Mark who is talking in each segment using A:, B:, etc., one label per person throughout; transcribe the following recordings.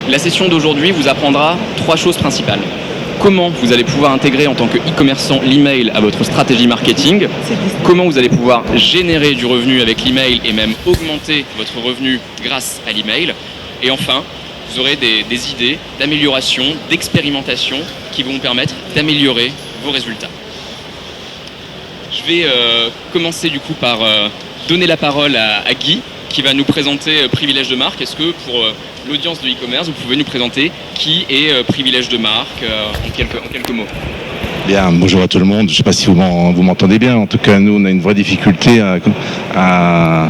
A: La session d'aujourd'hui vous apprendra 3 choses principales. Comment vous allez pouvoir intégrer en tant que e-commerçant l'email à votre stratégie marketing, comment vous allez pouvoir générer du revenu avec l'email et même augmenter votre revenu grâce à l'email, et enfin, vous aurez des idées d'amélioration, d'expérimentation qui vont vous permettre d'améliorer vos résultats. Je vais commencer du coup par donner la parole à Guy qui va nous présenter Privilège de marque. Est-ce que pour l'audience de e-commerce, vous pouvez nous présenter qui est Privilège de marque en quelques mots?
B: Bien, bonjour à tout le monde. Je ne sais pas si vous m'entendez bien. En tout cas, nous, on a une vraie difficulté à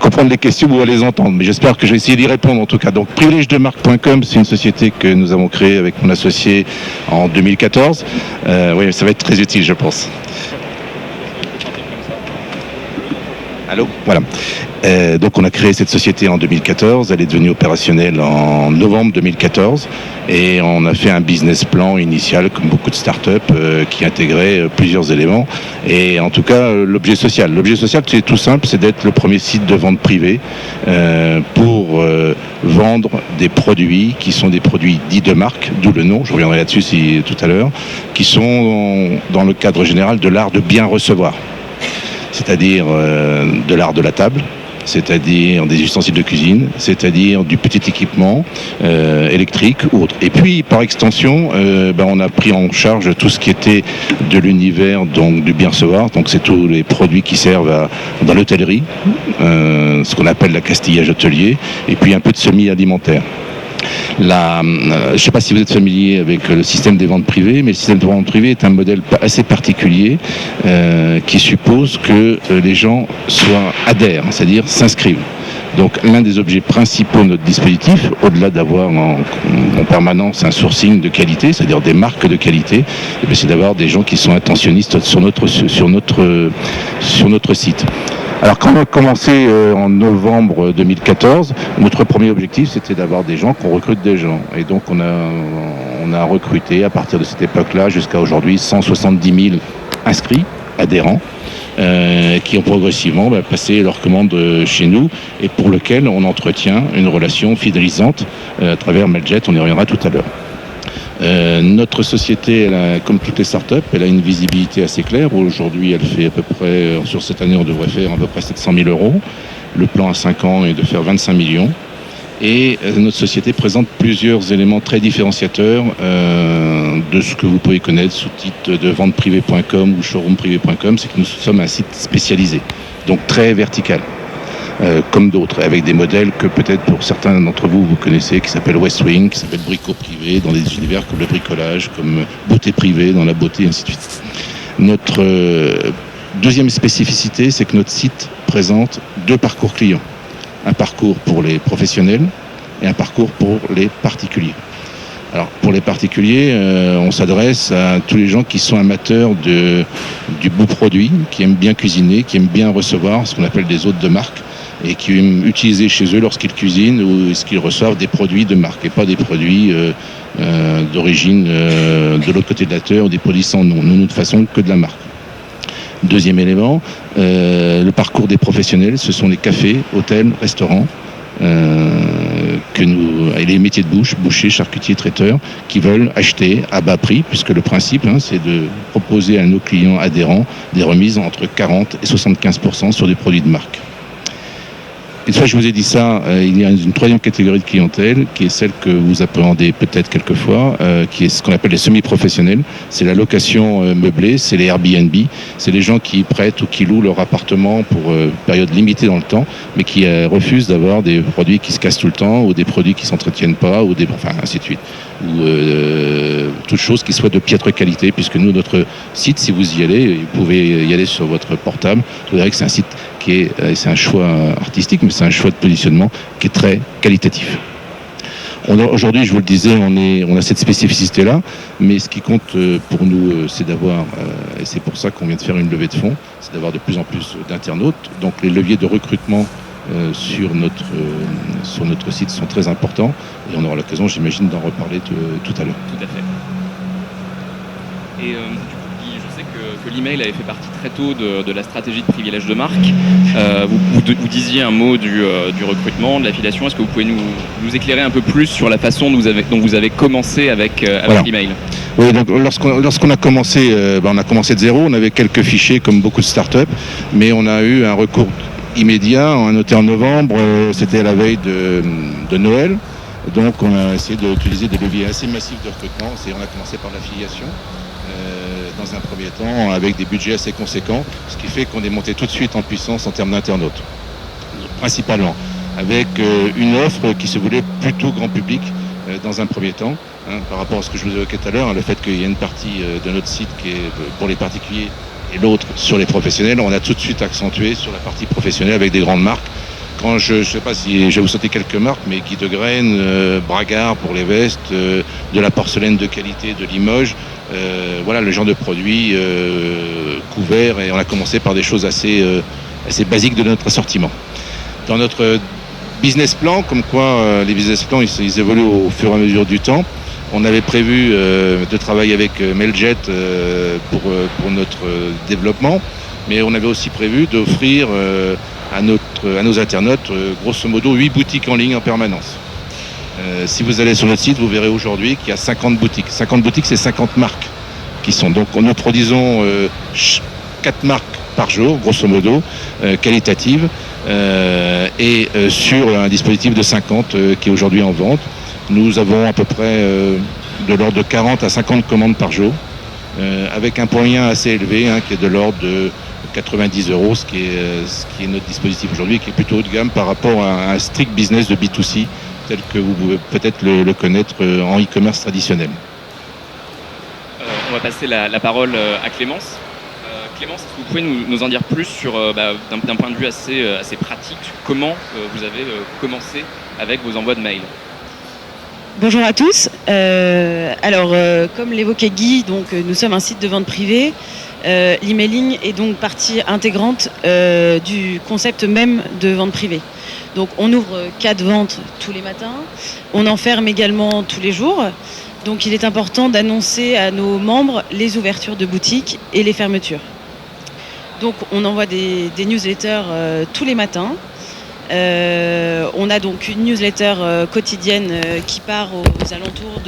B: comprendre les questions ou à les entendre. Mais j'espère que je vais essayer d'y répondre en tout cas. Donc, privilègedemarque.com, c'est une société que nous avons créée avec mon associé en 2014. Oui, ça va être très utile, je pense. Allô ? Voilà. Donc on a créé cette société en 2014, elle est devenue opérationnelle en novembre 2014 et on a fait un business plan initial comme beaucoup de startups qui intégrait plusieurs éléments et en tout cas l'objet social. L'objet social c'est tout simple, c'est d'être le premier site de vente privée pour vendre des produits qui sont des produits dits de marque, d'où le nom, je reviendrai là-dessus tout à l'heure, qui sont dans le cadre général de l'art de bien recevoir. C'est-à-dire de l'art de la table, c'est-à-dire des ustensiles de cuisine, c'est-à-dire du petit équipement électrique ou autre. Et puis, par extension, on a pris en charge tout ce qui était de l'univers donc du bien recevoir. Donc, c'est tous les produits qui servent dans l'hôtellerie, ce qu'on appelle la castillage hôtelier, et puis un peu de semi-alimentaire. Je ne sais pas si vous êtes familier avec le système des ventes privées, mais le système de vente privée est un modèle assez particulier qui suppose que les gens adhèrent, c'est-à-dire s'inscrivent. Donc l'un des objets principaux de notre dispositif, au-delà d'avoir en permanence un sourcing de qualité, c'est-à-dire des marques de qualité, c'est d'avoir des gens qui sont attentionnistes sur notre site. Alors quand on a commencé en novembre 2014, notre premier objectif c'était d'avoir des gens, qu'on recrute des gens. Et donc on a recruté à partir de cette époque-là jusqu'à aujourd'hui 170 000 inscrits, adhérents, qui ont progressivement passé leur commande chez nous et pour lequel on entretient une relation fidélisante à travers Mailjet, on y reviendra tout à l'heure. Notre société, comme toutes les startups, elle a une visibilité assez claire. Aujourd'hui, elle fait à peu près, sur cette année, on devrait faire à peu près 700 000 euros. Le plan à 5 ans est de faire 25 millions. Et notre société présente plusieurs éléments très différenciateurs de ce que vous pouvez connaître sous titre de venteprivée.com ou showroomprivé.com. C'est que nous sommes un site spécialisé, donc très vertical. Comme d'autres, avec des modèles que peut-être pour certains d'entre vous connaissez, qui s'appellent Westwing, qui s'appellent Brico Privé, dans des univers comme le bricolage, comme Beauté Privée, dans la beauté, et ainsi de suite. Notre deuxième spécificité, c'est que notre site présente 2 parcours clients. Un parcours pour les professionnels et un parcours pour les particuliers. Alors pour les particuliers, on s'adresse à tous les gens qui sont amateurs du beau produit, qui aiment bien cuisiner, qui aiment bien recevoir ce qu'on appelle des hôtes de marque et qui aiment utiliser chez eux lorsqu'ils cuisinent ou lorsqu'ils reçoivent des produits de marque et pas des produits d'origine de l'autre côté de la terre ou des produits sans nom. Nous ne faisons que de la marque. Deuxième élément, le parcours des professionnels, ce sont les cafés, hôtels, restaurants, et les métiers de bouche, bouchers, charcutiers, traiteurs, qui veulent acheter à bas prix, puisque le principe, c'est de proposer à nos clients adhérents des remises entre 40 et 75% sur des produits de marque. Une fois que je vous ai dit ça, il y a une troisième catégorie de clientèle qui est celle que vous appréhendez peut-être quelquefois, qui est ce qu'on appelle les semi-professionnels. C'est la location meublée, c'est les Airbnb, c'est les gens qui prêtent ou qui louent leur appartement pour période limitée dans le temps, mais qui refusent d'avoir des produits qui se cassent tout le temps ou des produits qui ne s'entretiennent pas, ou ainsi de suite. Ou toute chose qui soit de piètre qualité, puisque nous, notre site, si vous y allez, vous pouvez y aller sur votre portable, vous verrez que c'est un site c'est un choix artistique, mais c'est un choix de positionnement qui est très qualitatif. Aujourd'hui, je vous le disais, on a cette spécificité-là, mais ce qui compte pour nous, c'est d'avoir, et c'est pour ça qu'on vient de faire une levée de fonds, c'est d'avoir de plus en plus d'internautes. Donc les leviers de recrutement sur notre site sont très importants, et on aura l'occasion, j'imagine, d'en reparler tout à l'heure.
A: Tout à fait. Et du coup, je sais que que l'email avait fait partie très tôt de la stratégie de privilège de marque. Vous disiez un mot du recrutement, de l'affiliation. Est-ce que vous pouvez nous éclairer un peu plus sur la façon dont vous avez commencé avec l'email ?
B: Oui, donc lorsqu'on a commencé, on a commencé de zéro. On avait quelques fichiers comme beaucoup de startups, mais on a eu un recours immédiat. On a noté en novembre, c'était à la veille de Noël. Donc on a essayé d'utiliser des leviers assez massifs de recrutement. On a commencé par l'affiliation dans un premier temps avec des budgets assez conséquents, ce qui fait qu'on est monté tout de suite en puissance en termes d'internautes, principalement, avec une offre qui se voulait plutôt grand public dans un premier temps, par rapport à ce que je vous évoquais tout à l'heure, le fait qu'il y a une partie de notre site qui est pour les particuliers et l'autre sur les professionnels. On a tout de suite accentué sur la partie professionnelle avec des grandes marques. Quand je ne sais pas si je vais vous sauter quelques marques, mais Guy de Graine, Bragard pour les vestes, de la porcelaine de qualité de Limoges, voilà le genre de produits couverts, et on a commencé par des choses assez basiques de notre assortiment. Dans notre business plan, comme quoi les business plans ils évoluent au fur et à mesure du temps, on avait prévu de travailler avec Mailjet pour notre développement, mais on avait aussi prévu d'offrir à nos internautes, grosso modo, 8 boutiques en ligne en permanence. Si vous allez sur notre site, vous verrez aujourd'hui qu'il y a 50 boutiques. 50 boutiques, c'est 50 marques qui sont. Donc nous produisons 4 marques par jour, grosso modo, qualitatives, et sur un dispositif de 50 qui est aujourd'hui en vente. Nous avons à peu près de l'ordre de 40 à 50 commandes par jour, avec un moyen assez élevé, qui est de l'ordre de 90 €, ce qui est notre dispositif aujourd'hui, qui est plutôt haut de gamme par rapport à un strict business de B2C, tel que vous pouvez peut-être le connaître en e-commerce traditionnel.
A: On va passer la parole à Clémence. Clémence, est-ce que vous pouvez nous en dire plus sur, d'un point de vue assez pratique, comment vous avez commencé avec vos envois de mail ?
C: Bonjour à tous. Comme l'évoquait Guy, nous sommes un site de vente privée. L'emailing est donc partie intégrante du concept même de vente privée. Donc on ouvre 4 ventes tous les matins, on en ferme également tous les jours. Donc il est important d'annoncer à nos membres les ouvertures de boutiques et les fermetures. Donc on envoie des newsletters tous les matins. On a donc une newsletter quotidienne qui part aux alentours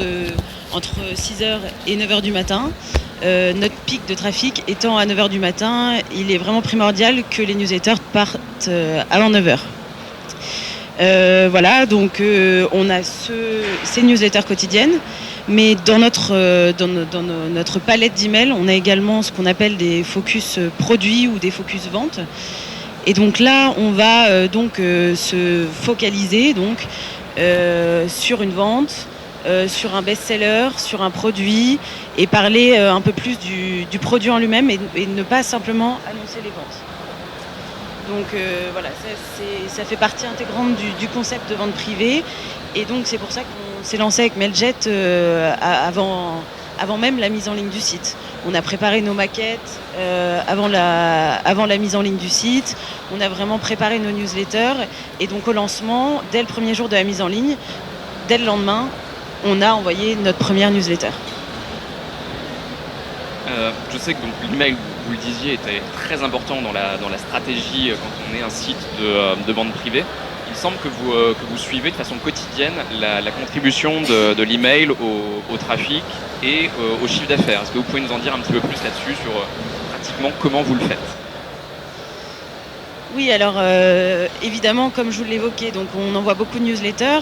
C: entre 6h et 9h du matin. Notre pic de trafic étant à 9h du matin, il est vraiment primordial que les newsletters partent avant 9h. On a ces newsletters quotidiennes, mais dans notre palette d'emails, on a également ce qu'on appelle des focus produits ou des focus ventes. Et donc là, on va se focaliser sur une vente, sur un best-seller, sur un produit, et parler un peu plus du produit en lui-même et ne pas simplement annoncer les ventes. Donc ça fait partie intégrante du concept de vente privée, et donc c'est pour ça qu'on s'est lancé avec Mailjet avant même la mise en ligne du site. On a préparé nos maquettes avant la mise en ligne du site. On a vraiment préparé nos newsletters. Et donc au lancement, dès le premier jour de la mise en ligne, dès le lendemain, on a envoyé notre première newsletter.
A: Je sais que l'email, vous le disiez, était très important dans la stratégie quand on est un site de vente privée. Il semble que vous suivez de façon quotidienne la contribution de l'email au trafic et au chiffre d'affaires. Est-ce que vous pouvez nous en dire un petit peu plus là-dessus sur pratiquement comment vous le faites ?
C: Oui, alors évidemment, comme je vous l'évoquais, donc on envoie beaucoup de newsletters.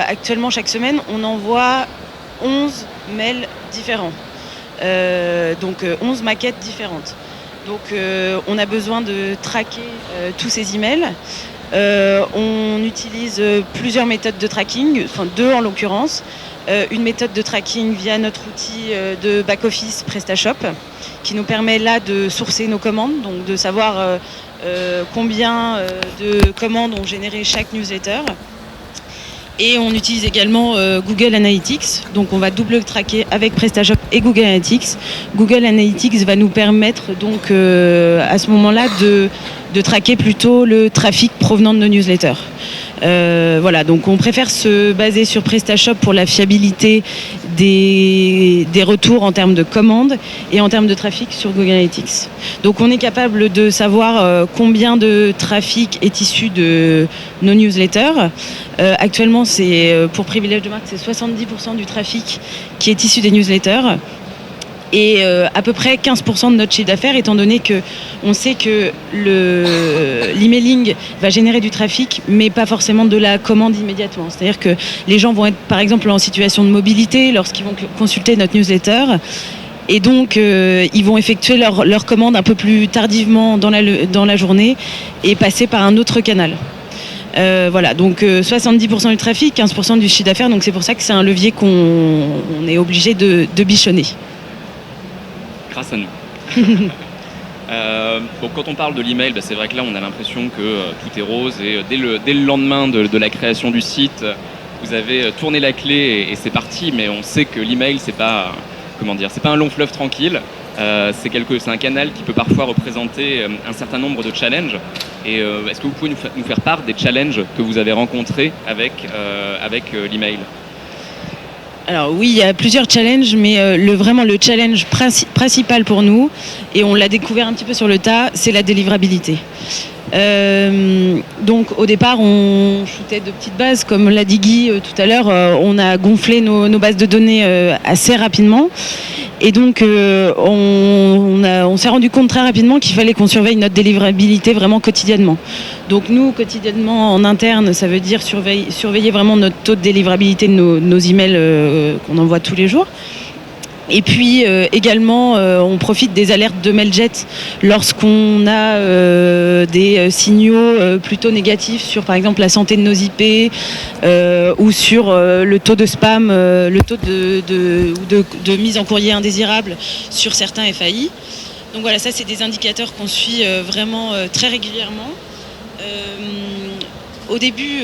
C: Actuellement, chaque semaine, on envoie 11 mails différents. 11 maquettes différentes. Donc on a besoin de traquer tous ces emails. On utilise plusieurs méthodes de tracking, enfin 2 en l'occurrence. Une méthode de tracking via notre outil de back-office PrestaShop, qui nous permet là de sourcer nos commandes, donc de savoir combien de commandes ont généré chaque newsletter. Et on utilise également Google Analytics, donc on va double traquer avec PrestaShop et Google Analytics. Google Analytics va nous permettre donc à ce moment-là de traquer plutôt le trafic provenant de nos newsletters. Donc on préfère se baser sur PrestaShop pour la fiabilité des retours en termes de commandes et en termes de trafic sur Google Analytics. Donc on est capable de savoir combien de trafic est issu de nos newsletters. Actuellement, pour Privilège de marque, c'est 70% du trafic qui est issu des newsletters. Et à peu près 15% de notre chiffre d'affaires, étant donné qu'on sait que l'emailing va générer du trafic, mais pas forcément de la commande immédiatement. C'est-à-dire que les gens vont être par exemple en situation de mobilité lorsqu'ils vont consulter notre newsletter. Et donc, ils vont effectuer leur commande un peu plus tardivement dans la journée et passer par un autre canal. Voilà, donc 70% du trafic, 15% du chiffre d'affaires. Donc c'est pour ça que c'est un levier qu'on est obligé de bichonner.
A: Grâce à nous. Donc quand on parle de l'email, c'est vrai que là on a l'impression que tout est rose et dès le lendemain de la création du site, vous avez tourné la clé et c'est parti. Mais on sait que l'email c'est pas un long fleuve tranquille. C'est un canal qui peut parfois représenter un certain nombre de challenges. Et est-ce que vous pouvez nous faire part des challenges que vous avez rencontrés avec l'email ?
C: Alors oui, il y a plusieurs challenges, mais vraiment le challenge principal pour nous, et on l'a découvert un petit peu sur le tas, c'est la délivrabilité. Donc au départ, on shootait de petites bases, comme l'a dit Guy tout à l'heure, on a gonflé nos bases de données assez rapidement. Et donc on s'est rendu compte très rapidement qu'il fallait qu'on surveille notre délivrabilité vraiment quotidiennement. Donc nous, quotidiennement en interne, ça veut dire surveiller vraiment notre taux de délivrabilité de nos emails qu'on envoie tous les jours. Et puis également, on profite des alertes de Mailjet lorsqu'on a des signaux plutôt négatifs sur, par exemple, la santé de nos IP ou sur le taux de spam, le taux de mise en courrier indésirable sur certains FAI. Donc voilà, ça c'est des indicateurs qu'on suit vraiment très régulièrement. Au début,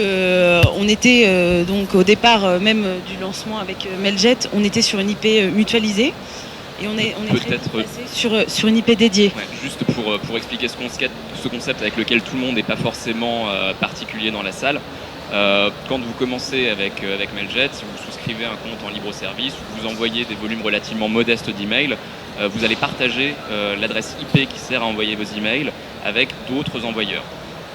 C: on était donc au départ même du lancement avec Mailjet, on était sur une IP mutualisée et on est passé sur une IP dédiée.
A: Ouais, juste pour expliquer ce concept avec lequel tout le monde n'est pas forcément particulier dans la salle. Quand vous commencez avec Mailjet, si vous souscrivez un compte en libre service, vous envoyez des volumes relativement modestes d'emails, vous allez partager l'adresse IP qui sert à envoyer vos emails avec d'autres envoyeurs.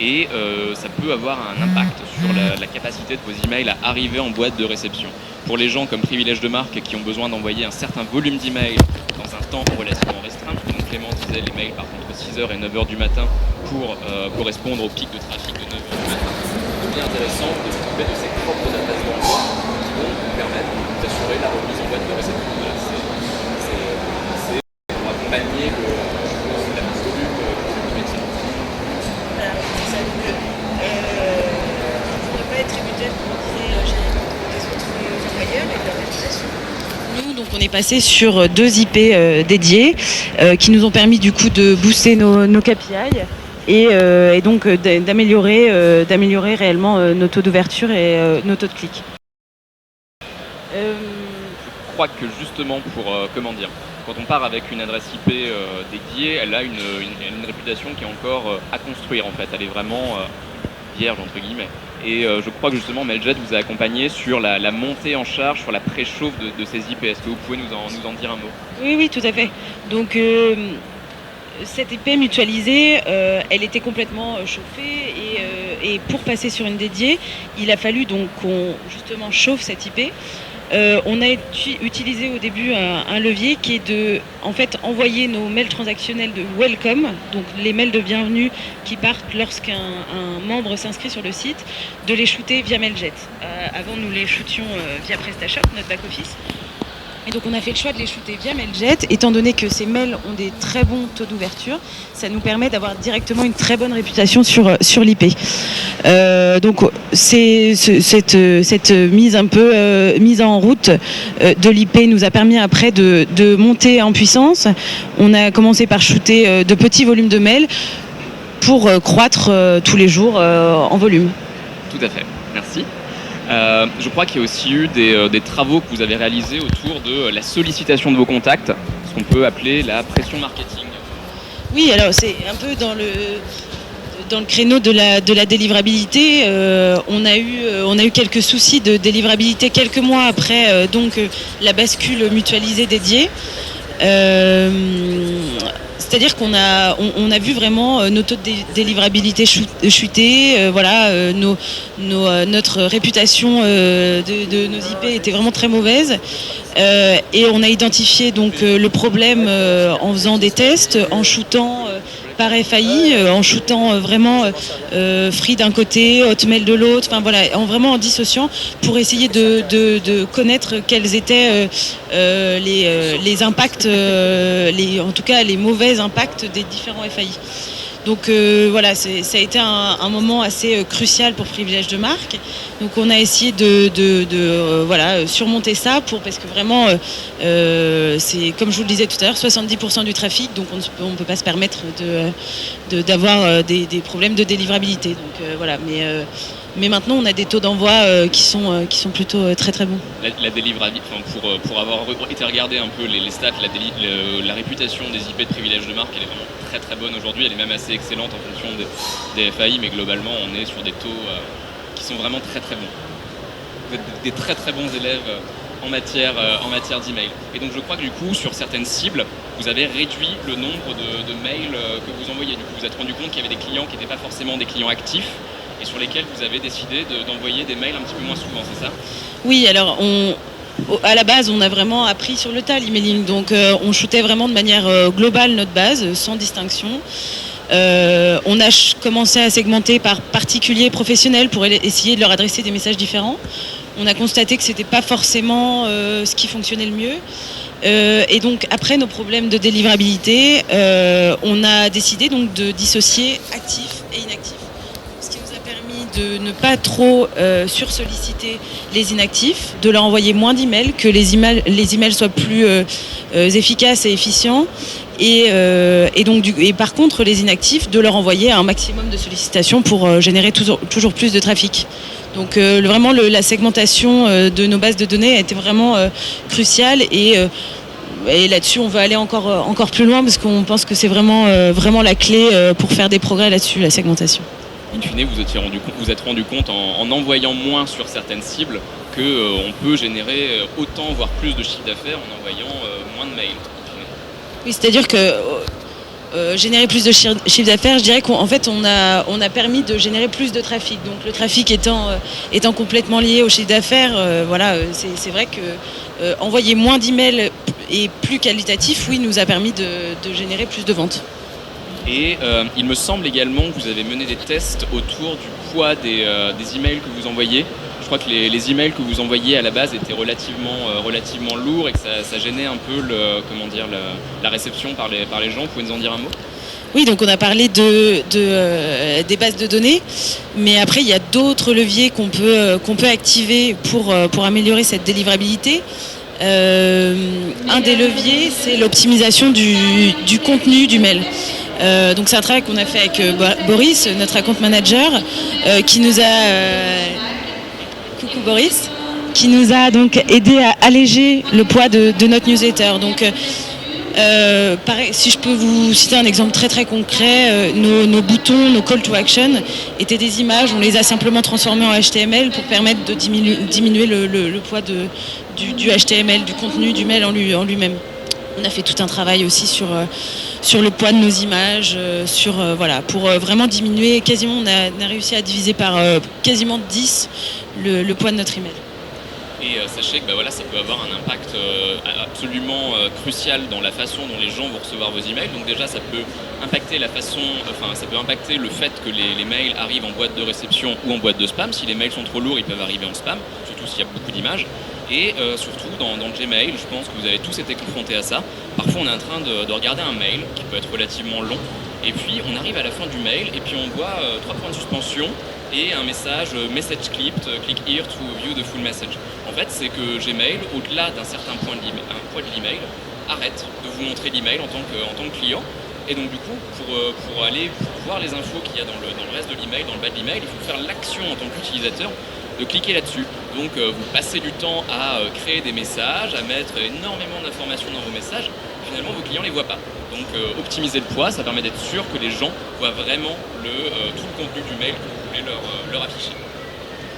A: Et ça peut avoir un impact sur la capacité de vos emails à arriver en boîte de réception. Pour les gens comme Privilège de marque qui ont besoin d'envoyer un certain volume d'emails dans un temps relativement restreint, donc Clément disait les mails partent entre 6h et 9h du matin pour correspondre au pic de trafic de 9h du matin, c'est bien intéressant de s'occuper de ses propres adresses d'envoi qui vont vous permettre d'assurer la remise en boîte de réception. Voilà, c'est pour accompagner la mise au volume du métier.
C: Nous, donc, on est passé sur 2 IP dédiés qui nous ont permis du coup de booster nos KPI et donc d'améliorer réellement nos taux d'ouverture et nos taux de clic.
A: Je crois que justement quand on part avec une adresse IP dédiée, elle a une réputation qui est encore à construire en fait. Elle est vraiment vierge entre guillemets. Et je crois que justement Mailjet vous a accompagné sur la montée en charge, sur la préchauffe de ces IP. Est-ce que vous pouvez nous en dire un mot ?
C: Oui, tout à fait. Donc cette IP mutualisée, elle était complètement chauffée et pour passer sur une dédiée, il a fallu donc qu'on justement chauffe cette IP. On a utilisé au début un levier qui est de envoyer nos mails transactionnels de welcome, donc les mails de bienvenue qui partent lorsqu'un membre s'inscrit sur le site, de les shooter via Mailjet. Avant, nous les shootions via PrestaShop, notre back-office. Et donc on a fait le choix de les shooter via Mailjet, étant donné que ces mails ont des très bons taux d'ouverture, ça nous permet d'avoir directement une très bonne réputation sur l'IP. Donc cette mise en route de l'IP nous a permis après de monter en puissance. On a commencé par shooter de petits volumes de mails pour croître tous les jours en volume.
A: Tout à fait, merci. Je crois qu'il y a aussi eu des travaux que vous avez réalisés autour de la sollicitation de vos contacts, ce qu'on peut appeler la pression marketing.
C: Oui, alors c'est un peu dans le créneau de la délivrabilité, on a eu quelques soucis de délivrabilité quelques mois après la bascule mutualisée dédiée. C'est-à-dire qu'on a vu vraiment nos taux de délivrabilité chuter, notre réputation de nos IP était vraiment très mauvaise. Et on a identifié donc le problème en faisant des tests, en shootant par FAI, en shootant vraiment Free d'un côté, Hotmail de l'autre, vraiment en dissociant pour essayer de connaître quels étaient les impacts, en tout cas les mauvais impacts des différents FAI. Donc ça a été un moment assez crucial pour Privilège de marque. Donc on a essayé de surmonter ça parce que vraiment c'est comme je vous le disais tout à l'heure 70% du trafic, donc on ne peut pas se permettre d'avoir des problèmes de délivrabilité. Donc mais maintenant on a des taux d'envoi qui sont plutôt très très bons.
A: La délivrabilité, pour avoir été regarder un peu les stats, la réputation des IP de Privilège de marque, elle est vraiment très très bonne aujourd'hui, elle est même assez excellente en fonction des FAI, mais globalement on est sur des taux qui sont vraiment très très bons. Vous êtes des très très bons élèves en matière d'email. Et donc je crois que du coup sur certaines cibles, vous avez réduit le nombre de mails que vous envoyez. Du coup vous vous êtes rendu compte qu'il y avait des clients qui n'étaient pas forcément des clients actifs et sur lesquels vous avez décidé d'envoyer des mails un petit peu moins souvent, c'est ça ?
C: Oui, alors à la base, on a vraiment appris sur le tas l'emailing. Donc, on shootait vraiment de manière globale notre base, sans distinction. On a commencé à segmenter par particuliers professionnels pour essayer de leur adresser des messages différents. On a constaté que c'était pas forcément ce qui fonctionnait le mieux. Et donc, après nos problèmes de délivrabilité, on a décidé donc de dissocier actifs et inactifs. De ne pas trop sursolliciter les inactifs, de leur envoyer moins d'emails, que les emails soient plus efficaces et efficients. Et par contre, les inactifs, de leur envoyer un maximum de sollicitations pour générer toujours plus de trafic. Donc vraiment, la segmentation de nos bases de données a été vraiment cruciale et là-dessus, on va aller encore plus loin parce qu'on pense que c'est vraiment la clé pour faire des progrès là-dessus, la segmentation.
A: In fine, vous êtes rendu compte en envoyant moins sur certaines cibles qu'on peut générer autant, voire plus de chiffre d'affaires en envoyant moins de mails.
C: Oui, c'est-à-dire que générer plus de chiffre d'affaires, je dirais qu'en fait, on a permis de générer plus de trafic. Donc le trafic étant complètement lié au chiffre d'affaires, c'est vrai que envoyer moins d'emails et plus qualitatif, oui, nous a permis de générer plus de ventes.
A: Et il me semble également que vous avez mené des tests autour du poids des emails que vous envoyez. Je crois que les emails que vous envoyiez à la base étaient relativement lourds et que ça gênait un peu la réception par les gens. Vous pouvez nous en dire un mot ?
C: Oui, donc on a parlé des bases de données, mais après il y a d'autres leviers qu'on peut activer pour améliorer cette délivrabilité. Un des leviers, c'est l'optimisation du contenu du mail. Donc c'est un travail qu'on a fait avec Boris, notre account manager, qui nous a donc aidé à alléger le poids de notre newsletter. Donc pareil, si je peux vous citer un exemple très très concret, nos boutons, nos call to action étaient des images, on les a simplement transformés en HTML pour permettre de diminuer le poids du HTML, du contenu du mail en lui-même. On a fait tout un travail aussi sur le poids de nos images, pour vraiment diminuer, quasiment on a réussi à diviser par quasiment 10 le poids de notre email.
A: Et sachez que ça peut avoir un impact absolument crucial dans la façon dont les gens vont recevoir vos emails. Donc déjà, ça peut impacter le fait que les mails arrivent en boîte de réception ou en boîte de spam. Si les mails sont trop lourds, ils peuvent arriver en spam, surtout s'il y a beaucoup d'images. Et surtout dans Gmail, je pense que vous avez tous été confrontés à ça. Parfois, on est en train de regarder un mail qui peut être relativement long. Et puis, on arrive à la fin du mail et puis on voit 3 points de suspension et un message message clipped, click here to view the full message. En fait, c'est que Gmail, au-delà d'un certain point de l'email, arrête de vous montrer l'email en tant que client. Et donc du coup, pour aller voir les infos qu'il y a dans le reste de l'email, dans le bas de l'email, il faut faire l'action en tant qu'utilisateur de cliquer là-dessus. Donc vous passez du temps à créer des messages, à mettre énormément d'informations dans vos messages. finalement vos clients ne les voient pas. Donc optimiser le poids, ça permet d'être sûr que les gens voient vraiment tout le contenu du mail que vous voulez leur afficher.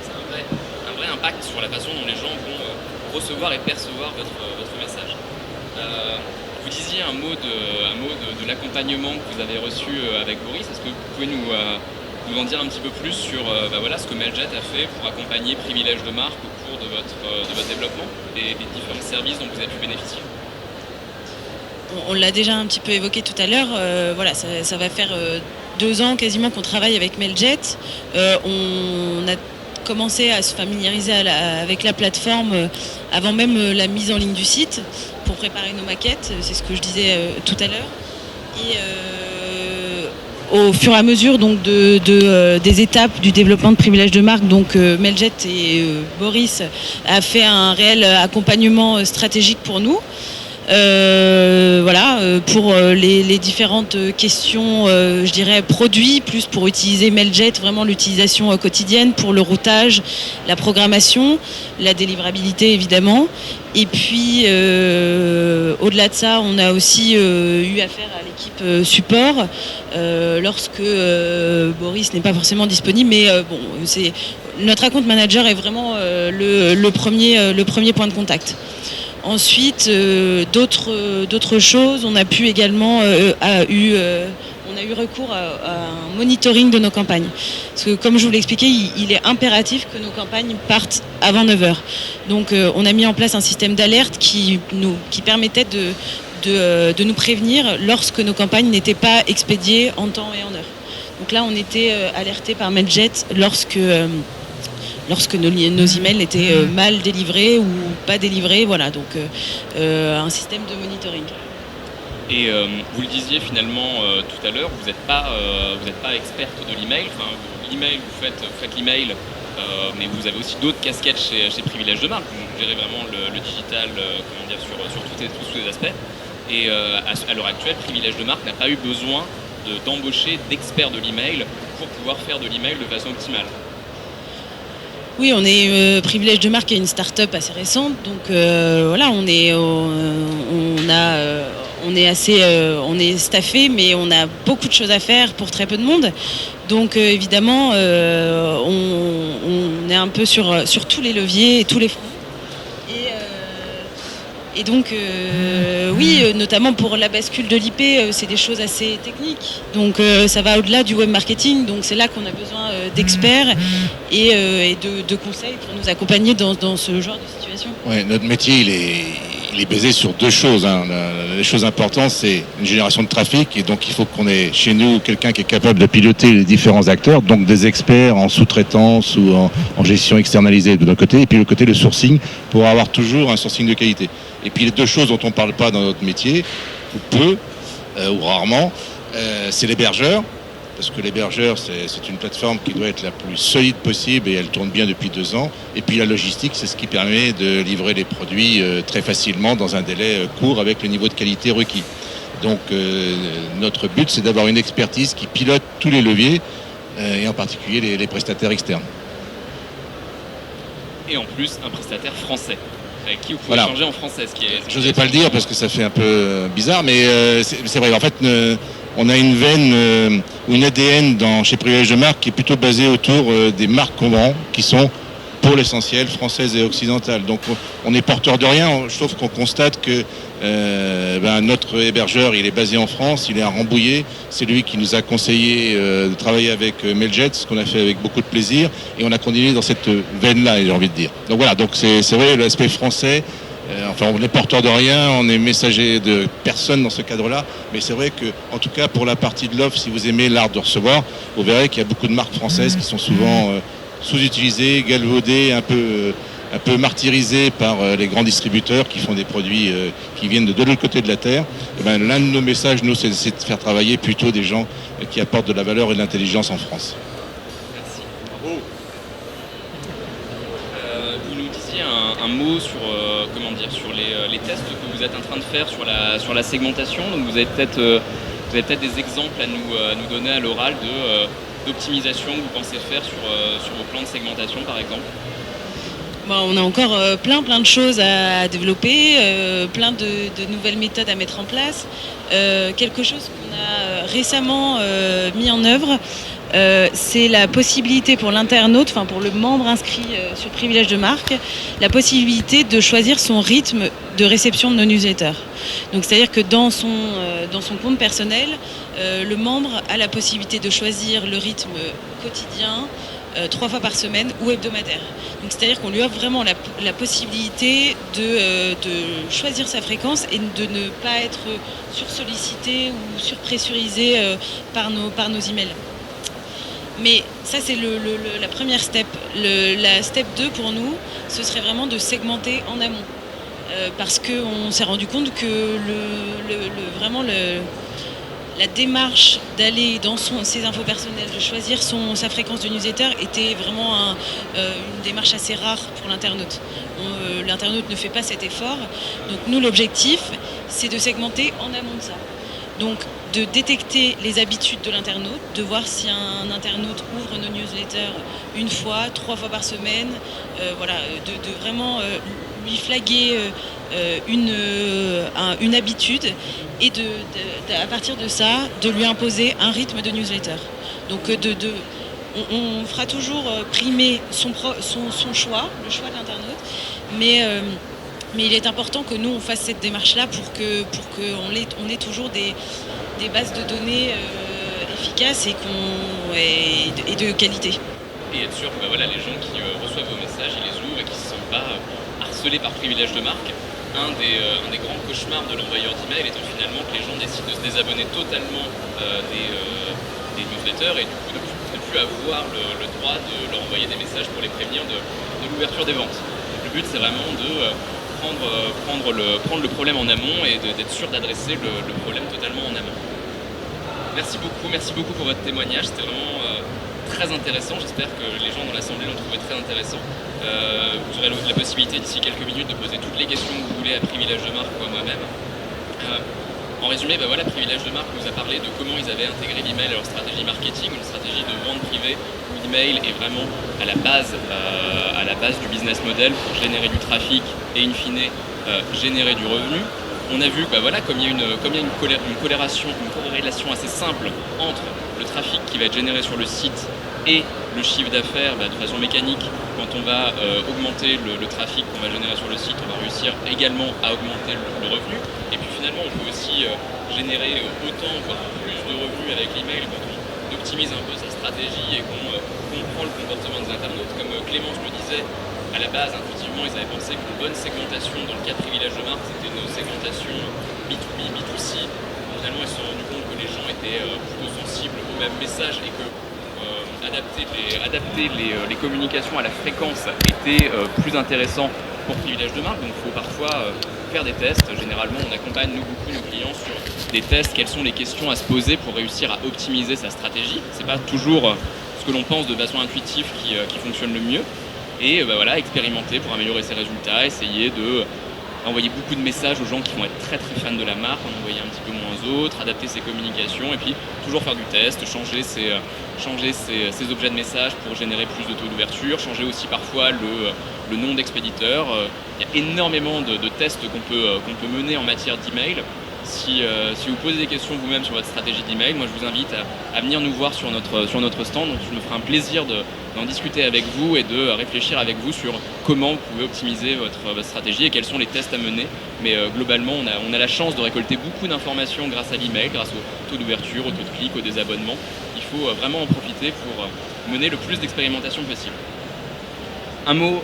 A: C'est un vrai impact sur la façon dont les gens vont recevoir et percevoir votre message. Vous disiez un mot de l'accompagnement que vous avez reçu avec Boris. Est-ce que vous pouvez nous en dire un petit peu plus sur ce que Mailjet a fait pour accompagner Privilèges de marque au cours de votre développement et des différents services dont vous avez pu bénéficier?
C: On l'a déjà un petit peu évoqué tout à l'heure. Ça va faire 2 ans quasiment qu'on travaille avec Mailjet. On a commencé à se familiariser avec la plateforme avant même la mise en ligne du site pour préparer nos maquettes. C'est ce que je disais tout à l'heure. Et au fur et à mesure donc des étapes du développement de Privilèges de marque, donc Mailjet et Boris a fait un réel accompagnement stratégique pour nous. Pour les différentes questions, je dirais produits, plus pour utiliser Mailjet, vraiment l'utilisation quotidienne, pour le routage, la programmation, la délivrabilité évidemment. Et puis au-delà de ça, on a aussi eu affaire à l'équipe support lorsque Boris n'est pas forcément disponible, mais notre account manager est vraiment le premier point de contact. Ensuite, d'autres choses, on a pu également on a eu recours à un monitoring de nos campagnes. Parce que comme je vous l'ai expliqué, il est impératif que nos campagnes partent avant 9h. Donc on a mis en place un système d'alerte qui permettait de nous prévenir lorsque nos campagnes n'étaient pas expédiées en temps et en heure. Donc là, on était alertés par Mailjet lorsque nos emails étaient mal délivrés ou pas délivrés, donc un système de monitoring.
A: Et vous le disiez finalement tout à l'heure, vous n'êtes pas experte de l'email. Enfin, l'email, vous faites l'email, mais vous avez aussi d'autres casquettes chez Privilèges de marque. Vous gérez vraiment le digital, sur tous les aspects. Et à l'heure actuelle, Privilèges de marque n'a pas eu besoin d'embaucher d'experts de l'email pour pouvoir faire de l'email de façon optimale.
C: Oui, on est Privilèges de marque est une start-up assez récente, donc on est staffé, mais on a beaucoup de choses à faire pour très peu de monde. Donc évidemment, on est un peu sur tous les leviers et tous les fronts. Et donc, notamment pour la bascule de l'IP, c'est des choses assez techniques. Donc, ça va au-delà du web marketing. Donc, c'est là qu'on a besoin d'experts et de conseils pour nous accompagner dans ce genre de situation.
B: Ouais, notre métier, il est basé sur 2 choses. Les choses importantes, c'est une génération de trafic. Et donc, il faut qu'on ait chez nous quelqu'un qui est capable de piloter les différents acteurs. Donc, des experts en sous-traitance ou en gestion externalisée de notre côté. Et puis, le côté le sourcing pour avoir toujours un sourcing de qualité. Et puis les 2 choses dont on ne parle pas dans notre métier, ou peu, ou rarement, c'est l'hébergeur. Parce que l'hébergeur, c'est une plateforme qui doit être la plus solide possible et elle tourne bien depuis 2 ans. Et puis la logistique, c'est ce qui permet de livrer les produits très facilement dans un délai court avec le niveau de qualité requis. Donc notre but, c'est d'avoir une expertise qui pilote tous les leviers et en particulier les prestataires externes.
A: Et en plus, un prestataire français. Avec qui vous pouvez échanger en français.
B: Je n'osais pas le dire parce que ça fait un peu bizarre, mais c'est vrai. En fait, on a une veine ou une ADN chez Privilèges de marque qui est plutôt basée autour des marques qu'on vend, qui sont pour l'essentiel françaises et occidentales. Donc on est porteur de rien, sauf qu'on constate que notre hébergeur, il est basé en France, il est à Rambouillet, c'est lui qui nous a conseillé de travailler avec Mailjet, ce qu'on a fait avec beaucoup de plaisir, et on a continué dans cette veine-là, j'ai envie de dire. Donc voilà, donc c'est vrai, l'aspect français, on est porteur de rien, on est messager de personne dans ce cadre-là, mais c'est vrai que, en tout cas pour la partie de l'offre, si vous aimez l'art de recevoir, vous verrez qu'il y a beaucoup de marques françaises qui sont souvent sous-utilisées, galvaudées, un peu martyrisées par les grands distributeurs qui font des produits qui viennent de l'autre côté de la Terre. Et l'un de nos messages, nous, c'est de faire travailler plutôt des gens qui apportent de la valeur et de l'intelligence en France.
A: Merci. Bravo. Vous nous disiez un mot sur les tests que vous êtes en train de faire sur la segmentation. Donc vous avez peut-être des exemples à nous donner à l'oral d'optimisation que vous pensez faire sur vos plans de segmentation, par exemple.
C: On a encore plein de choses à développer, plein de nouvelles méthodes à mettre en place. Quelque chose qu'on a récemment mis en œuvre, c'est la possibilité pour l'internaute, pour le membre inscrit sur Privilèges de marque, la possibilité de choisir son rythme de réception de nos newsletters. Donc c'est-à-dire que dans son compte personnel, le membre a la possibilité de choisir le rythme quotidien, 3 fois par semaine ou hebdomadaire. Donc c'est-à-dire qu'on lui offre vraiment la possibilité de choisir sa fréquence et de ne pas être sursollicité ou surpressurisé par nos emails. Mais ça, c'est la première step. La step 2 pour nous, ce serait vraiment de segmenter en amont. Parce qu'on s'est rendu compte que la démarche d'aller dans ses infos personnelles, de choisir sa fréquence de newsletter était vraiment une démarche assez rare pour l'internaute. L'internaute ne fait pas cet effort. Donc nous, l'objectif, c'est de segmenter en amont de ça. Donc de détecter les habitudes de l'internaute, de voir si un internaute ouvre nos newsletters 1 fois, 3 fois par semaine, de vraiment lui flaguer une habitude et à partir de ça, de lui imposer un rythme de newsletter. Donc on fera toujours primer son choix, le choix de l'internaute, mais il est important que nous on fasse cette démarche-là pour qu'on ait toujours des bases de données efficaces et de qualité.
A: Et être sûr que les gens qui reçoivent vos messages, ils les ouvrent et qu'ils ne se sentent pas harcelés par Privilèges de marque. Un des grands cauchemars de l'envoyeur d'email étant finalement que les gens décident de se désabonner totalement des newsletters et du coup de ne plus avoir le droit de leur envoyer des messages pour les prévenir de l'ouverture des ventes. Donc, le but c'est vraiment de prendre le problème en amont et d'être sûr d'adresser le problème totalement en amont. Merci beaucoup pour votre témoignage, c'était vraiment très intéressant, j'espère que les gens dans l'Assemblée l'ont trouvé très intéressant. Vous aurez la possibilité d'ici quelques minutes de poser toutes les questions que vous voulez à Privilèges de marque ou à moi-même. En résumé, Privilèges de marque nous a parlé de comment ils avaient intégré l'email à leur stratégie marketing, une stratégie de vente privée où l'email est vraiment à la base du business model pour générer du trafic et in fine générer du revenu. On a vu comme il y a une corrélation assez simple entre le trafic qui va être généré sur le site et le chiffre d'affaires de façon mécanique. Quand on va augmenter le trafic qu'on va générer sur le site, on va réussir également à augmenter le revenu. Et puis finalement, on peut aussi générer autant, voire plus de revenus avec l'email quand on optimise un peu sa stratégie et qu'on comprend le comportement des internautes. Comme Clémence le disait, à la base, intuitivement, ils avaient pensé qu'une bonne segmentation dans le cas de Privilèges de marque, c'était une segmentation B2B, B2C. Finalement, ils se sont rendus compte que les gens étaient plutôt sensibles au même message et que adapter les communications à la fréquence était plus intéressant pour Privilèges de marque. Donc il faut parfois faire des tests. Généralement, on accompagne beaucoup nos clients sur des tests. Quelles sont les questions à se poser pour réussir à optimiser sa stratégie? C'est pas toujours ce que l'on pense de façon intuitive qui fonctionne le mieux. Et expérimenter pour améliorer ses résultats, essayer d'envoyer beaucoup de messages aux gens qui vont être très très fans de la marque, en envoyer un petit peu moins aux autres, adapter ses communications et puis toujours faire du test, changer ses objets de message pour générer plus de taux d'ouverture, changer aussi parfois le nom d'expéditeur. Il y a énormément de tests qu'on peut mener en matière d'email. Si vous posez des questions vous-même sur votre stratégie d'email, moi je vous invite à venir nous voir sur notre stand. Donc je me ferai un plaisir d'en discuter avec vous et de réfléchir avec vous sur comment vous pouvez optimiser votre stratégie et quels sont les tests à mener. Mais globalement, on a la chance de récolter beaucoup d'informations grâce à l'email, grâce au taux d'ouverture, au taux de clic, au désabonnement. Il faut vraiment en profiter pour mener le plus d'expérimentation possible. Un mot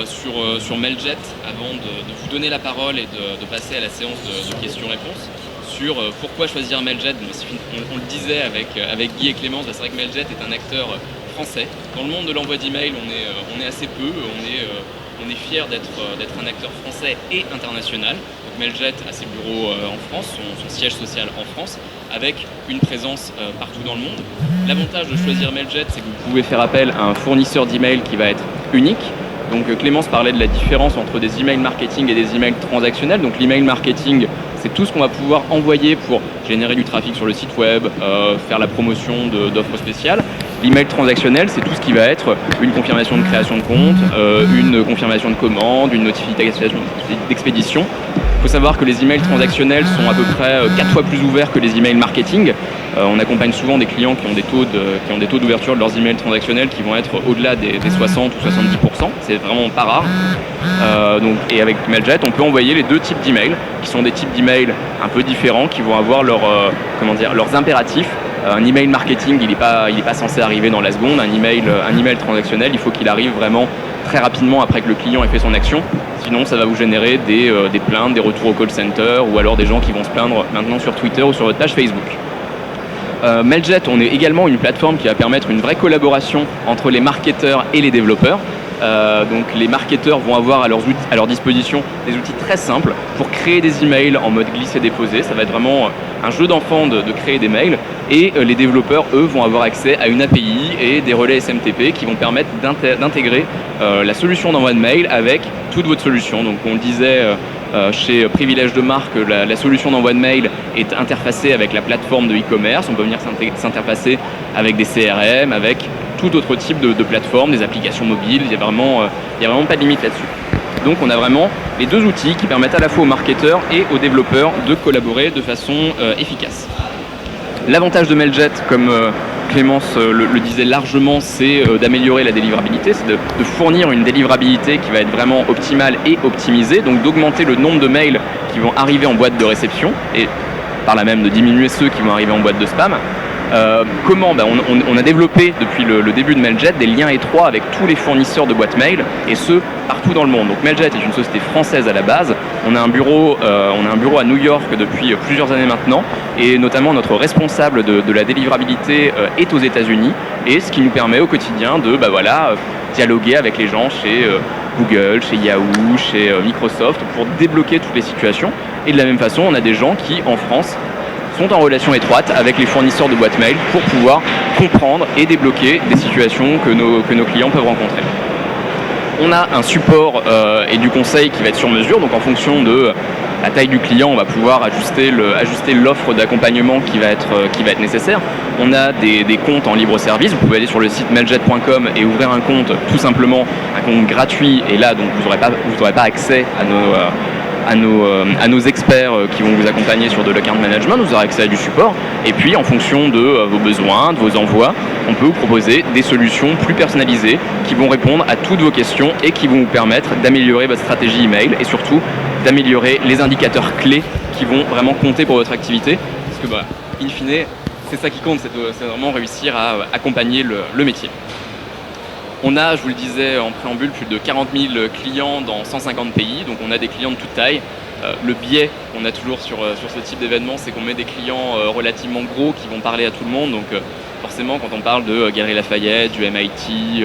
A: sur Mailjet avant de vous donner la parole et de passer à la séance de questions-réponses. Sur pourquoi choisir Mailjet. On le disait avec Guy et Clémence, c'est vrai que Mailjet est un acteur français. Dans le monde de l'envoi d'email, on est assez peu. On est fiers d'être un acteur français et international. Donc Mailjet a ses bureaux en France, son siège social en France, avec une présence partout dans le monde. L'avantage de choisir Mailjet, c'est que vous pouvez faire appel à un fournisseur d'email qui va être unique. Donc Clémence parlait de la différence entre des emails marketing et des emails transactionnels. Donc l'email marketing, c'est tout ce qu'on va pouvoir envoyer pour générer du trafic sur le site web, faire la promotion d'offres spéciales. L'email transactionnel, c'est tout ce qui va être une confirmation de création de compte, une confirmation de commande, une notification d'expédition. Il faut savoir que les emails transactionnels sont à peu près 4 fois plus ouverts que les emails marketing. On accompagne souvent des clients qui ont des taux d'ouverture de leurs emails transactionnels qui vont être au-delà des 60 ou 70%. C'est vraiment pas rare. Et avec Mailjet, on peut envoyer les deux types d'emails, qui sont des types d'emails un peu différents, qui vont avoir leurs impératifs. Un email marketing, il n'est pas censé arriver dans la seconde. Un email transactionnel, il faut qu'il arrive vraiment très rapidement après que le client ait fait son action. Sinon, ça va vous générer des plaintes, des retours au call center ou alors des gens qui vont se plaindre maintenant sur Twitter ou sur votre page Facebook. Mailjet, on est également une plateforme qui va permettre une vraie collaboration entre les marketeurs et les développeurs. Donc les marketeurs vont avoir à leur disposition des outils très simples pour créer des emails en mode glisser-déposer. Ça va être vraiment un jeu d'enfant de créer des mails. Et les développeurs, eux, vont avoir accès à une API et des relais SMTP qui vont permettre d'intégrer la solution d'envoi de mail avec toute votre solution. Donc on le disait chez Privilège de marque, la solution d'envoi de mail est interfacée avec la plateforme de e-commerce. On peut venir s'interfacer avec des CRM, avec tout autre type de plateforme, des applications mobiles. Il y a vraiment pas de limite là-dessus. Donc on a vraiment les deux outils qui permettent à la fois aux marketeurs et aux développeurs de collaborer de façon efficace. L'avantage de Mailjet, comme Clémence le disait largement, c'est d'améliorer la délivrabilité, c'est de fournir une délivrabilité qui va être vraiment optimale et optimisée, donc d'augmenter le nombre de mails qui vont arriver en boîte de réception et par là même de diminuer ceux qui vont arriver en boîte de spam. Comment on a développé depuis le début de Mailjet des liens étroits avec tous les fournisseurs de boîtes mail et ce partout dans le monde. Donc Mailjet est une société française à la base. On a un bureau à New York depuis plusieurs années maintenant et notamment notre responsable de la délivrabilité est aux États-Unis et ce qui nous permet au quotidien de dialoguer avec les gens chez Google, chez Yahoo, chez Microsoft pour débloquer toutes les situations. Et de la même façon, on a des gens qui en France sont en relation étroite avec les fournisseurs de boîtes mail pour pouvoir comprendre et débloquer des situations que nos clients peuvent rencontrer. On a un support et du conseil qui va être sur mesure, donc en fonction de la taille du client, on va pouvoir ajuster l'offre d'accompagnement qui va être nécessaire. On a des comptes en libre service, vous pouvez aller sur le site mailjet.com et ouvrir un compte, tout simplement un compte gratuit, et là donc vous n'aurez pas accès à nos experts qui vont vous accompagner sur de l'account management, vous aurez accès à du support. Et puis en fonction de vos besoins, de vos envois, on peut vous proposer des solutions plus personnalisées qui vont répondre à toutes vos questions et qui vont vous permettre d'améliorer votre stratégie email et surtout d'améliorer les indicateurs clés qui vont vraiment compter pour votre activité. Parce que in fine, c'est ça qui compte, c'est vraiment réussir à accompagner le métier. On a, je vous le disais en préambule, plus de 40 000 clients dans 150 pays, donc on a des clients de toute taille. Le biais qu'on a toujours sur ce type d'événement, c'est qu'on met des clients relativement gros qui vont parler à tout le monde. Donc forcément, quand on parle de Galeries Lafayette, du MIT,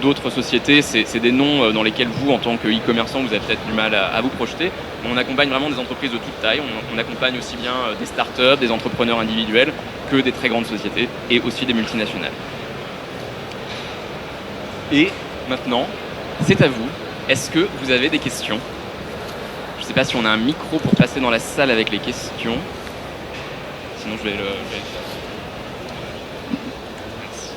A: d'autres sociétés, c'est des noms dans lesquels vous, en tant qu'e-commerçant, vous avez peut-être du mal à vous projeter. Mais on accompagne vraiment des entreprises de toute taille. On accompagne aussi bien des startups, des entrepreneurs individuels que des très grandes sociétés et aussi des multinationales. Et maintenant, c'est à vous. Est-ce que vous avez des questions ? Je ne sais pas si on a un micro pour passer dans la salle avec les questions. Sinon, je vais le faire. Merci.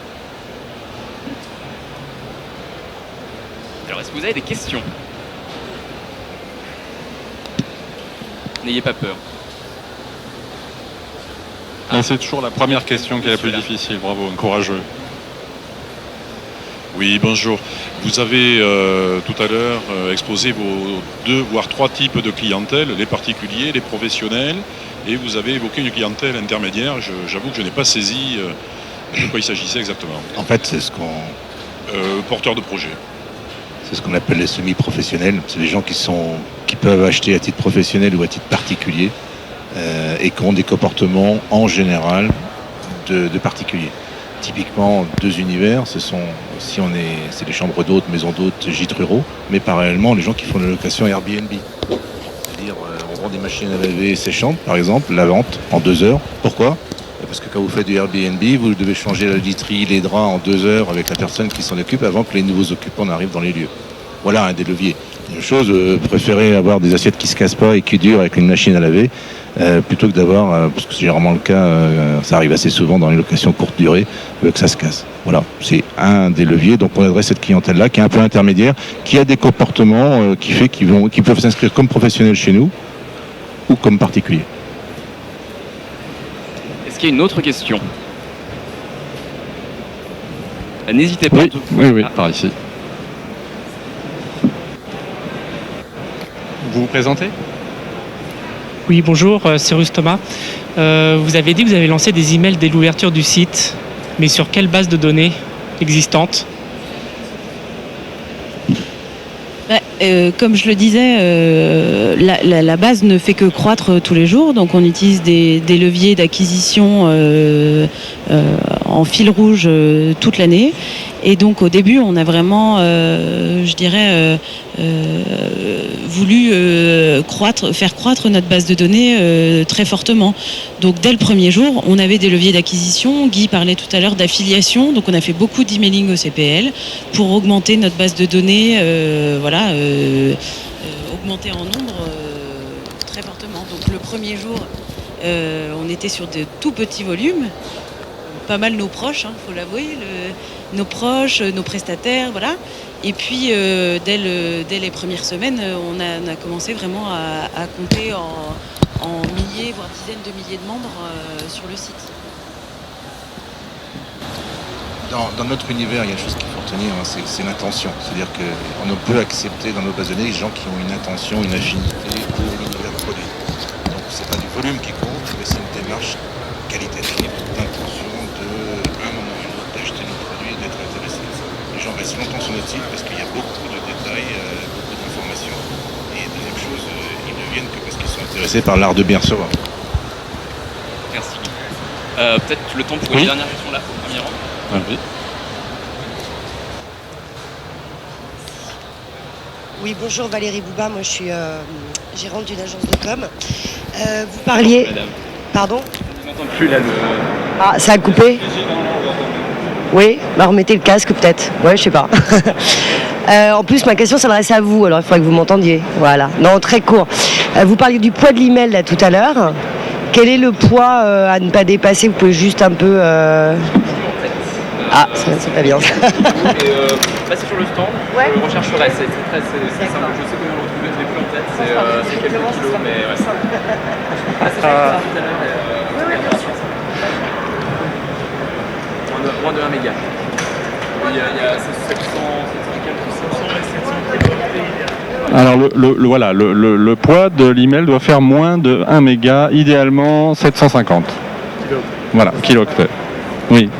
A: Alors, est-ce que vous avez des questions ? N'ayez pas peur.
D: C'est toujours la première question qui est la plus difficile. Bravo, courageux.
E: Oui, bonjour. Vous avez tout à l'heure exposé vos 2 voire 3 types de clientèle, les particuliers, les professionnels, et vous avez évoqué une clientèle intermédiaire. J'avoue que je n'ai pas saisi de quoi il s'agissait exactement.
B: En fait, c'est ce qu'on...
E: Porteur de projet.
B: C'est ce qu'on appelle les semi-professionnels. C'est les gens qui peuvent acheter à titre professionnel ou à titre particulier et qui ont des comportements en général de particuliers. Typiquement, 2 univers, c'est les chambres d'hôtes, maisons d'hôtes, gîtes ruraux, mais parallèlement, les gens qui font de la location Airbnb. C'est-à-dire, on vend des machines à laver séchantes, par exemple, la vente en 2 heures. Pourquoi ? Parce que quand vous faites du Airbnb, vous devez changer la literie, les draps en 2 heures avec la personne qui s'en occupe avant que les nouveaux occupants n'arrivent dans les lieux. Voilà un des leviers. Une chose, préférer avoir des assiettes qui se cassent pas et qui durent avec une machine à laver, plutôt que d'avoir, parce que c'est généralement le cas, ça arrive assez souvent dans les locations courte durée, que ça se casse. Voilà, c'est un des leviers. Donc on adresse cette clientèle-là qui est un peu intermédiaire, qui a des comportements qui peuvent s'inscrire comme professionnels chez nous ou comme particuliers.
A: Est-ce qu'il y a une autre question? N'hésitez pas.
D: Oui, par ici. Vous vous présentez?
F: Oui, bonjour, c'est Russe Thomas. Vous avez dit que vous avez lancé des emails dès l'ouverture du site, mais sur quelle base de données existante?
C: Comme je le disais, la base ne fait que croître tous les jours, donc on utilise des leviers d'acquisition en fil rouge toute l'année. Et donc au début, on a vraiment, voulu faire croître notre base de données très fortement. Donc dès le premier jour, on avait des leviers d'acquisition. Guy parlait tout à l'heure d'affiliation, donc on a fait beaucoup d'emailing au CPL pour augmenter notre base de données, augmenter en nombre très fortement. Donc le premier jour, on était sur de tout petits volumes. Pas mal nos proches, faut l'avouer, nos proches, nos prestataires, voilà. Et puis dès les premières semaines, on a commencé vraiment à compter en milliers, voire dizaines de milliers de membres sur le site.
B: Dans notre univers, il y a une chose qu'il faut retenir, c'est l'intention. C'est-à-dire qu'on ne peut accepter dans nos bases de données les gens qui ont une intention, une affinité pour l'univers produit. Donc c'est pas du volume qui compte, mais c'est une démarche qualitative d'intention un moment ou un autre d'acheter nos produits et d'être intéressé. Les gens restent longtemps sur notre site parce qu'il y a beaucoup de détails, beaucoup d'informations. Et deuxième chose, ils ne viennent que parce qu'ils sont intéressés par l'art de bien recevoir.
A: Merci. Peut-être le temps pour une dernière question là, au premier rang.
D: Oui.
G: Oui, bonjour Valérie Bouba, moi je suis gérante d'une agence de com. Vous parliez...
A: Madame.
G: Pardon?
A: Je n'entends plus là
G: Ah, ça a coupé? Oui, bah remettez le casque peut-être. Ouais, je sais pas. En plus, ma question s'adresse à vous, alors il faudrait que vous m'entendiez. Voilà. Non, très court. Vous parliez du poids de l'email là tout à l'heure. Quel est le poids à ne pas dépasser? Vous pouvez juste un peu... Ah, c'est pas bien ça.
A: Passez sur le stand, je rechercherai, c'est simple, je sais comment le retrouver, je l'ai plus en tête, c'est quelques kilos, mais ouais. Passez sur le stand tout à l'heure et moins de 1 méga. Il y a 700 et 700.
D: Alors le poids de l'email doit faire moins de 1 méga, idéalement 750. Voilà, kilooctets. Oui.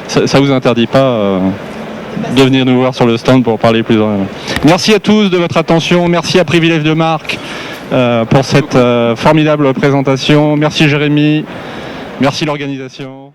D: Ça vous interdit pas de venir nous voir sur le stand pour parler plus en... Merci à tous de votre attention. Merci à Privilège de Marque pour cette formidable présentation. Merci Jérémy. Merci l'organisation.